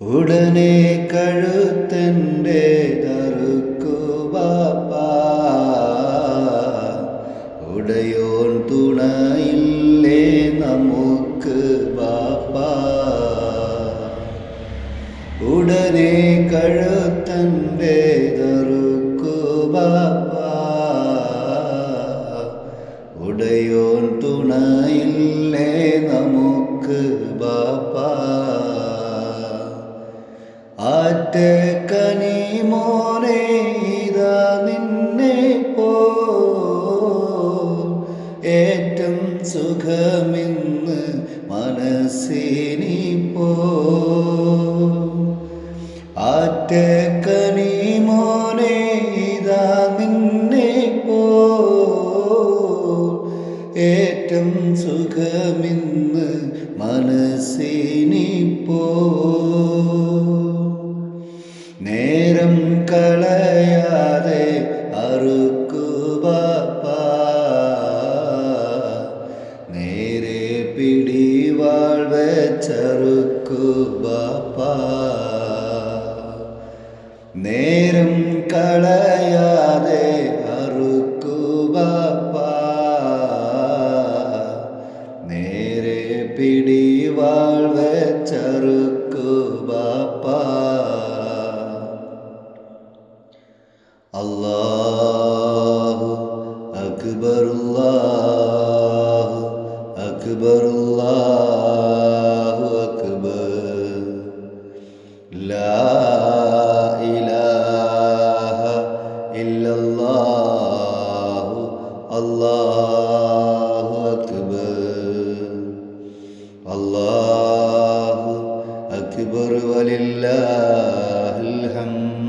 ഉടനെ കഴുത്തൻ്റെ തറുക്കു ബാപ്പാ, ഉടയോൻ തുണയില്ലേ നമുക്ക് ബാപ്പാ. ഉടനെ കഴുത്തൻ്റെ തറുക്കു ബാപ്പാ, ഉടയോൻ തുണയില്ലേ നമുക്ക് ബാപ്പാ. ആറ്റക്കനി മോനെ ഇതാ നിന്നെ പോ, ഏറ്റം സുഖമിന്ന് മനസ്സിനിപ്പോ. ആറ്റക്കനി മോനെ ഇതാ നിന്നെ പോ, ഏറ്റം സുഖമിന്ന് മനസ്സിനിപ്പോ. നേരം കളയാതെ അറുക്കു ബാപ്പാ, നേരെ പിടിവാൾ വെച്ചറുക്കു ബാപ്പാ. നേരം കളയാതെ അറുക്കു ബാപ്പാ, നേരെ പിടിവാൾ വെച്ചറുക്കു ബാപ്പാ. അല്ലാഹു അക്ബർ, അല്ലാഹു അക്ബർ, അല്ലാഹു അക്ബർ. ലാ ഇലാഹ ഇല്ലല്ലാഹു അല്ലാഹു അക്ബർ. അല്ലാഹു അക്ബർ വലില്ലാഹിൽ ഹംദ്.